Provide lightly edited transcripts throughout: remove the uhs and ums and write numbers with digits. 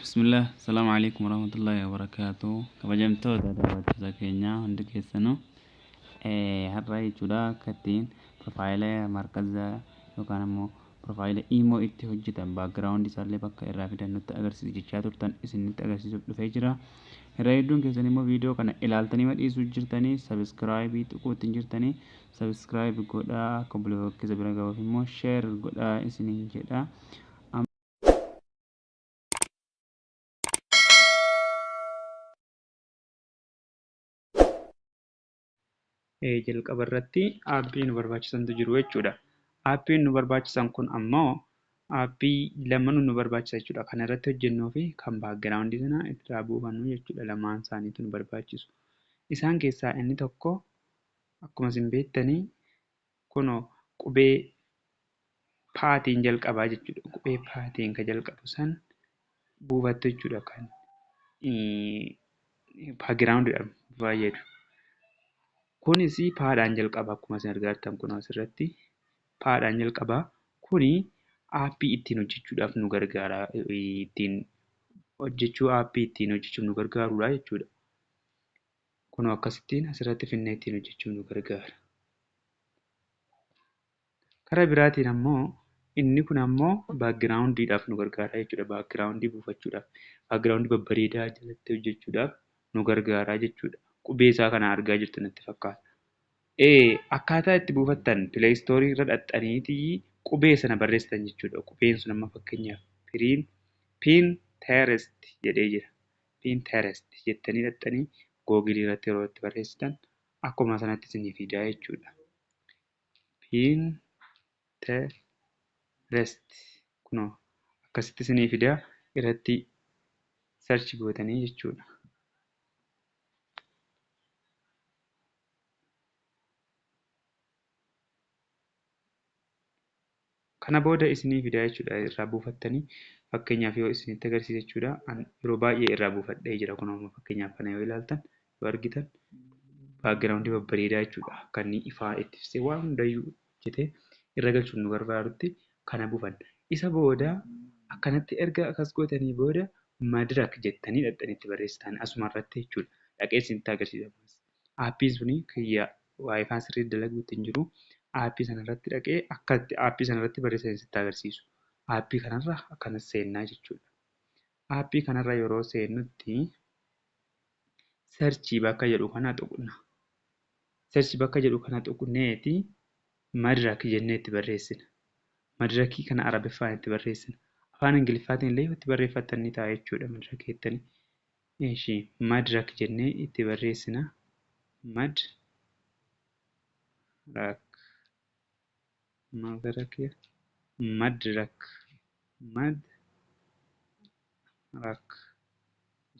Bismillah, Assalamualaikum warahmatullahi wabarakatuh. Kabajamtoota daawwattoota keenyaa hundi keessanuu har'a jechuudha akkatiin profaayila markaza yookaan immoo profaayila imoo itti hojjetan baakgiraawundi isaallee bakka irraa fidan nutti agarsiisu jechaa turtan isinitti agarsiisuuf dhufee jira. Irra hedduun keessan immoo viidiyoo kana ilaaltanii madhiisuu jirtanii sabiskiraayibii tuquutti jirtanii sabiskiraayib godhaa akka bulookisa bira gahuuf immoo sheer godhaa isiniin jedha. Jalqaba irratti aappii nu barbaachisantu jiru jechuudha. Aappiin nu barbaachisan kun ammoo aappii lama nu barbaachisa jechuudha. Kan irratti hojjennuu fi kan baakgiraawundii sana irraa buufannu jechuudha. Lamaan isaaniitu nu barbaachisu. Isaan keessaa inni tokko akkuma isin beektanii kunoo qubee paatiin jalqabaa jechuudha. Qubee paatiin kan jalqabu san buufattu jechuudha. Kan baakgiraawundiidhaan fayyadu. Kunis paadhaan jalqaba akkuma isin argaa jirtan kun asirratti paadhaan jalqaba. Kuni aappii ittiin hojjechuudhaaf nu gargaara. Aappii ittiin hojjechuuf nu gargaarudha jechuudha. Kun akkasittiin asirratti finnee ittiin hojjechuuf nu gargaara. Karaa biraatiin ammoo inni kun ammoo baakgiraawundiidhaaf nu gargaara jechuudha. Baakgiraawundii buufachuudhaaf, baakgiraawundii babbareedaa jalatti hojjechuudhaaf nu gargaara jechuudha. Qubee isaa kana argaa jirtu natti fakkaata. Akkaataa itti buufattan pileestoorii irra dhaxxaniitii qubee sana barreessitan jechuudha. Qubeen sun amma fakkeenyaaf Pinterest jedhee jira. Pinterest jettanii dhaxxanii googilii irratti yeroo itti barreessitan akkuma sanatti isinii fidaa jechuudha. Pinterest kunoo akkasitti isinii fidaa irratti sarchi gootanii jechuudha. Kana booda isinii fidaa jechuudha. Irraa buufattanii fakkeenyaaf yoo isinitti agarsiisa jechuudha. Yeroo baay'ee irraa buufadhee jira. Kun ammoo fakkeenyaaf kana yoo ilaaltan yoo argitan baakgiraawundii babbareedaa jechuudha. Kan ifaa itti ibsee waan hundayyuu hojjetee irra galchuun nu gargaarutti kana buufanna. Isa booda akkanatti erga akkas gootanii booda madirak jettanii dhaxxanii itti barreessitan asuma irratti jechuudha. Dhaqee isinitti agarsiisa. Aappiin suni kiyya waayifaan sirrii dalaguutti hin jiru. Aappii sanarratti dhaqee akka aappii sanarratti barreessan sitti agarsiisu. Aappii kanarra akkanas seennaa jechuudha. Aappii kanarra yeroo seennutti sarchii bakka jedhu kana tuqna. Sarchii bakka jedhu kana tuqneeti madirak jennee itti barreessina. Madirakii kana arabiffaan itti barreessina. Afaan ingiliffaatiin illee itti barreeffattan ni ta'a jechuudha. Madirak jettanii madirak jennee itti barreessina. Madirak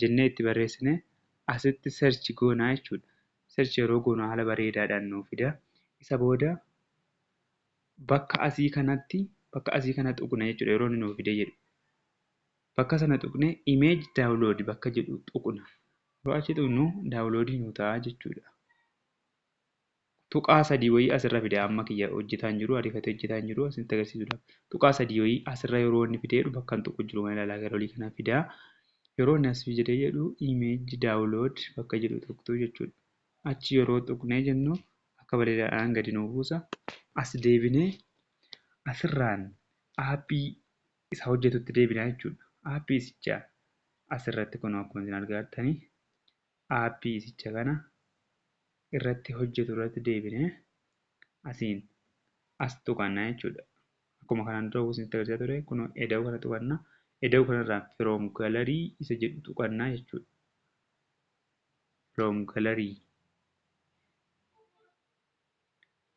jennee itti barreessine asitti sarchi goonaa jechuudha. Sarchi yeroo goonu haala bareedaadhaan nuuf fida. Isa booda bakka asii kana tuqna jechuudha. Yeroo inni nuuf fide jedhu. Bakka sana tuqnee imeej daawuloodii bakka jedhu tuqna. Yeroo achi tuqnu daawuloodii nu ta'a jechuudha. Tuqaa sadii wayii asirra fide amma kiyya hojjetaan jiru ariifatee hojjetaan jiru asitti agarsiisuudhaaf. Tuqaa sadii wayii asirra yeroo inni fideedhu bakka hin tuqu jiru ilaalaa gara olii kana fidaa. Yeroo inni as fidee jedhu imeej daawulood bakka jedhu tuqtu jechuudha. Achi yeroo tuqnee jennu akka bareedaadhaan gadi nu buusa. As deebinee asirraan aappii isa hojjetutti deebinaa jechuudha. Aappii isichaa asirratti kun akkuma isin argaa jirtanii aappii isicha kana irratti hojjetu irratti deebinee asiin as tuqannaa jechuudha. Akkuma kanaan dura isinitti agarsiisaa ture kun eda'uu kana tuqannaa. Eda'uu kanarraa firoom galarii isa jedhu tuqannaa jechuudha.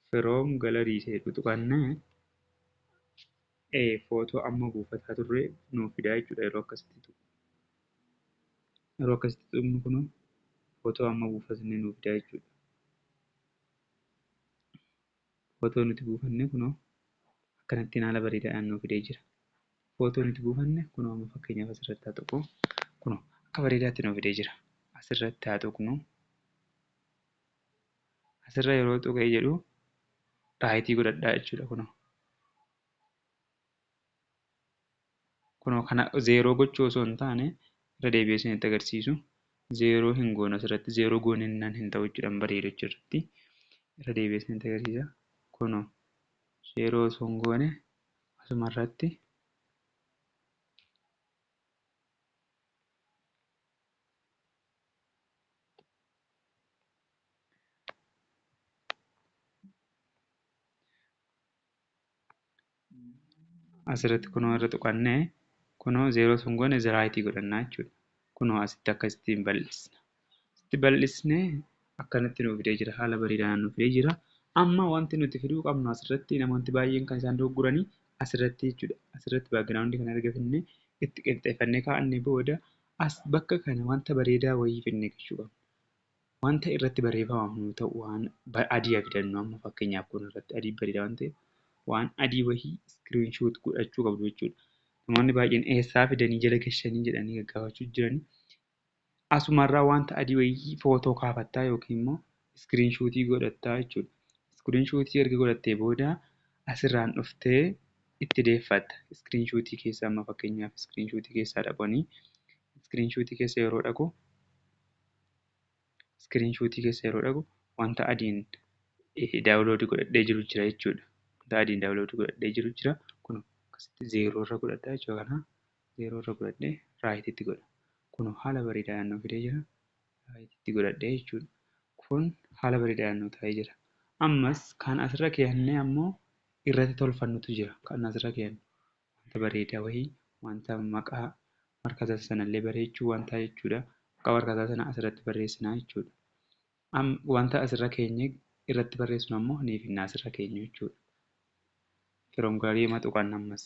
Firoom galarii isa jedhu tuqannaa footoo amma buufataa turre nuuf fidaa jechuudha. Yeroo akkasitti tuqnu kun footoo amma buufatne nuuf fidaa jechuudha. Footoo nuti buufanne kunoo akkanattiin haala bareedaadhaan nuuf fidee jira. Footoo nuti buufanne kunoo amma fakkeenyaaf asirratti haa tuqu. Kunoo akka bareedaatti nuuf fidee jira. Asirratti haa tuqnu. Asirra yeroo tuqee jedhu raayitii godhadhaa jechuudha kunoo. Kunoo kana zeeroo gochuu osoo hin taane irra deebi'ee isinitti agarsiisu. Zeeroo hin goonu asirratti. Zeeroo goonennaan hin ta'u jechuudha bareedu achirratti. Irra deebi'ee isinitti agarsiisa. Kunoo zeeroo osoo hin goone asumarratti asirratti kunoo irra tuqannee kunoo zeeroo osoo hin goone ziraayitii godhannaa jechuudha. Kunoo asitti akkasittiin bal'isna. Asitti bal'isnee akkanatti nuuf fidee jira. Haala bareedaan nuuf fidee jira. Amma wanti nuti fiduu qabnu asirratti namoonni baay'een kan isaan dogoggoranii asirratti jechuudha. Asirratti baagiraawundii kana erga finnee itti qinxeeffannee kaa'annee booda as bakka kana wanta bareedaa wayii finnee gachuu qabna. Wanta irratti barreeffamaaf nu ta'u waan adii fidannu amma fakkeenyaaf kun irratti adii bareedaa waan ta'eef waan adii wayii iskiriinshoot godhachuu qabdu jechuudha. Namoonni baay'een eessaa fidanii jala gashanii jedhanii gaggaafachuu jiranii. Asumarraa wanta adii wayii footoo kaafattaa yookiin immoo iskiriinshootii godhattaa jechuudha. Iskiriinshootii erga godhattee booda asirraan dhuftee itti deeffatta. Iskiriinshootii keessa amma fakkeenyaaf iskiriinshootii keessaa dhaqanii iskiriinshootii keessa yeroo dhaqu wanta adiin daawuloodii godhadhee jiru jira jechuudha. Wanta adiin daawuloodii godhadhee jiru jira. Kun akkasitti zeeroo irra godhadhaa jechuudha. Kana zeeroo irra godhadhee raayitiitti godha. Kun haala bareedaan nu fidee jira. Raayitiitti godhadhee jechuudha. Kun haala bareedaan nu taa'ee jira. Ammas kan asirra keeyannee ammoo irratti tolfannutu jira. Kan asirra keeyannu wanta bareedaa wayii wanta maqaa markasaa sanallee bareechuu wanta jechuudha. Maqaa markasaa sana asirratti barreessinaa jechuudha. Wanta asirra keenye irratti barreessinu ammoo ni finna asirra keenyu jechuudha. Firoom gaarii hima tuqan ammas.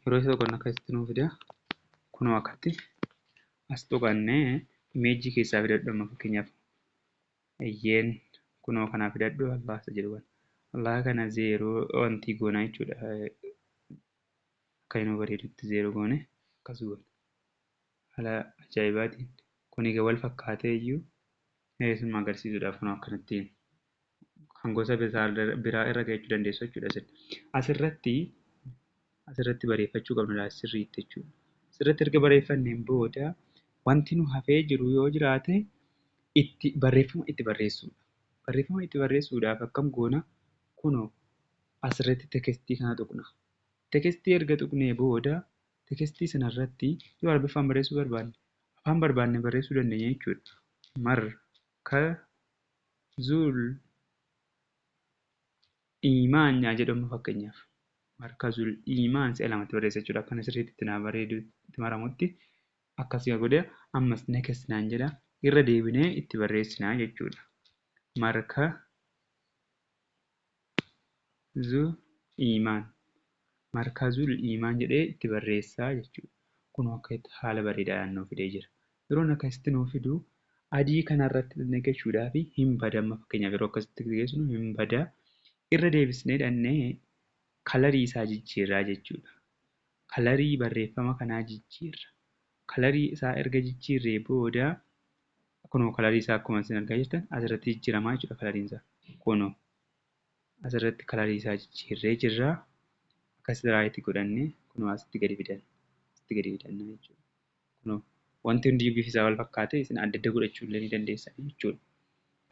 Yeroo isa tokkoon akkasitti nuu fida. Kunoo akkatti as tuqannee imeejii keessaa fidadhu amma fakkeenyaaf. Iyyeen kunoo kanaa fidadhu allaasa jedhu kana. Allah kana zeeroo wanti goonaa jechuudha. Akka inni bareedutti zeeroo goone akkas goona. Haala ajaa'ibaatiin kun egaa wal fakkaatee iyyuu sun agarsiisuudhaaf kunoo akkanattiin kan gosa biraa irra gahuu dandeessu jechuudha. Asirratti bareeffachuu qabna sirriitti jechuudha. Asirratti erga bareeffanneen booda wanti nu hafee jiru yoo jiraate barreeffama itti barreessuudha. Barreeffama itti barreessuudhaaf akkam goona kunoo asirratti tekstii kana tuqna. Tekstii erga tuqnee booda tekstii sanarratti yoo afaan barreessuu barbaanne afaan barbaanne barreessuu dandeenya jechuudha. Markazul iimaan jedhamu fakkeenyaaf. Markazul iimaan si'a lamatti barreessa jechuudha. Akkana sirriitti itti naa bareedu itti maramutti akkasii godhe ammas next naan jedha irra deebinee itti barreessinaa jechuudha. Markazul iimaan jedhee itti barreessaa jechuudha. Kun akka haala bareedaadhaan nuuf fidee jira. Yeroon akkasitti nuuf fidu adii kanarratti naqachuudhaaf hin bada. Amma fakkeenyaaf yeroo akkasitti geessinu hin bada. Irra deebisnee dhannee kalarii isaa jijjiirraa jechuudha. Kalarii barreeffama kanaa jijjiirra. Kalarii isaa erga jijjiirree booda kunoo kalarii isaa akkuma isin argaa jirtan asirratti jijjiiramaa jechuudha kalariin isaa. Kunoo asirratti kalarii isaa jijjiirree jirra. Akkasitti raayitii godhannee kunoo asitti gadi fidannaa jechuudha. Kunoo wanti hundi bifi isaa wal fakkaate isin adda adda godhachuu illee ni dandeessan jechuudha.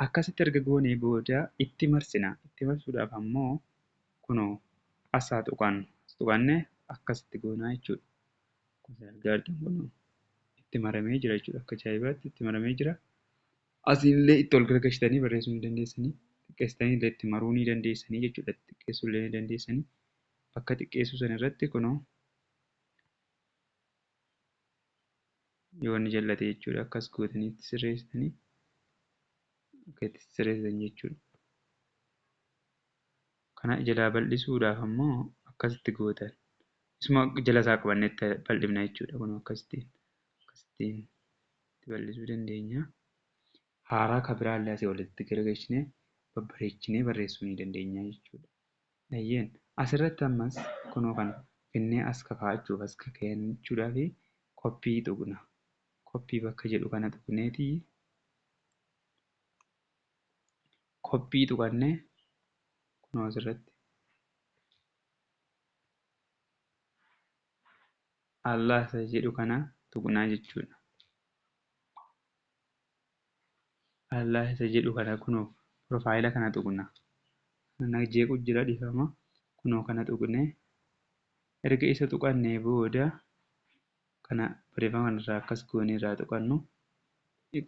Akkasitti erga goonee booda itti marsina. Itti marsuudhaaf ammoo kunoo asaa tuqannee akkasitti goonaa jechuudha. Kun argaa jirtan kunoo itti maramee jira jechuudha. Akka ajaa'ibaatti itti maramee jira. Asiillee itti ol gargashitanii barreessuu ni dandeessanii. Xiqqeessitanii illee itti maruu ni dandeessanii jechuudha. Xiqqeessuu illee ni dandeessanii. Bakka xiqqeessuu sana irratti kunoo yoo inni jallate jechuudha. Akkas gootanii itti sirreessitanii akka itti sirreessan jechuudha. Kana jalaa bal'isuudhaaf ammoo akkasitti gootan. Isuma jala isaa qabannee itti bal'ifna jechuudha. Kunoo akkasittiin itti bal'isuu dandeenya. Haaraa kan biraallee asii walitti garagalchinee babbareechinee barreessuu ni dandeenya jechuudha. Ayyeen asirratti ammas kunoo kana finnee as kaa'achuuf as kaa'achuudhaaf koppii tuqna. Koppii bakka jedhu kana tuqneeti koppii tuqannee kunoo asirratti Allah isa jedhu kana tuqnaa jechuudha. Allah isa jedhu kana kunoo profaayila kana tuqna. Kana jeequ jira dhiifama. Kunoo kana tuqnee erga isa tuqannee booda kana barreeffama kanarraa akkas goonee irraa tuqannu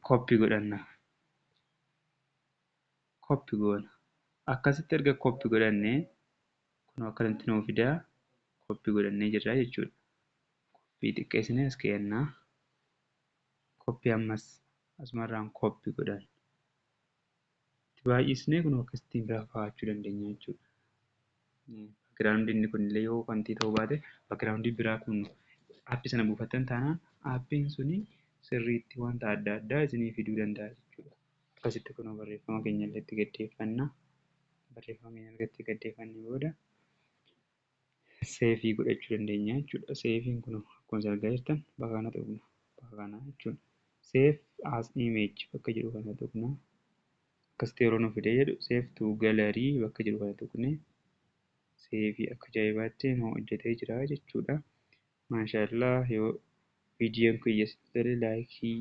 koppii godhanna. Koppii goona. Akkasitti erga koppii godhannee kunoo akkanatti nuu fidaa koppii godhannee jirra jechuudha. Koppii xiqqeessinee as keennaa. Koppii ammas asumarraan koppii godhanna. Itti baay'isnee kunoo akkasittiin biraa kaa'achuu dandeenya jechuudha. Baakgiraawundiin kunillee yoo wanti ta'uu baate baakgiraawundii biraa kun aappii sana buufattan taanaan aappiin suni sirriitti wanta adda addaa isinii fiduu danda'a jechuudha. Akkasitti kunoo barreeffama keenya illee itti gaddeeffannaa. Barreeffama keenya erga itti gaddeeffannee booda seefii godhachuu dandeenya jechuudha. Seefiin kunoo akkuma isin argaa jirtan bakka kana tuqna. Bakka kana jechuudha. Save as image bakka jedhu kana tuqna. Akkasitti yeroo nu fidee jedhu save to gallery bakka jedhu kana tuqnee seefii akka ajaa'ibaatti nu hojjetee jira jechuudha. Maashaallah yoo viidiyoon kun isinitti tole laayikii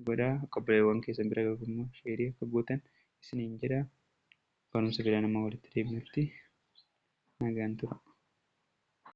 godhaa. Akka obboleewwan keessan bira gahu immoo sheerii akka gootan isiniin jedha. Barumsa biraa nama walitti deebinutti nagaan tura.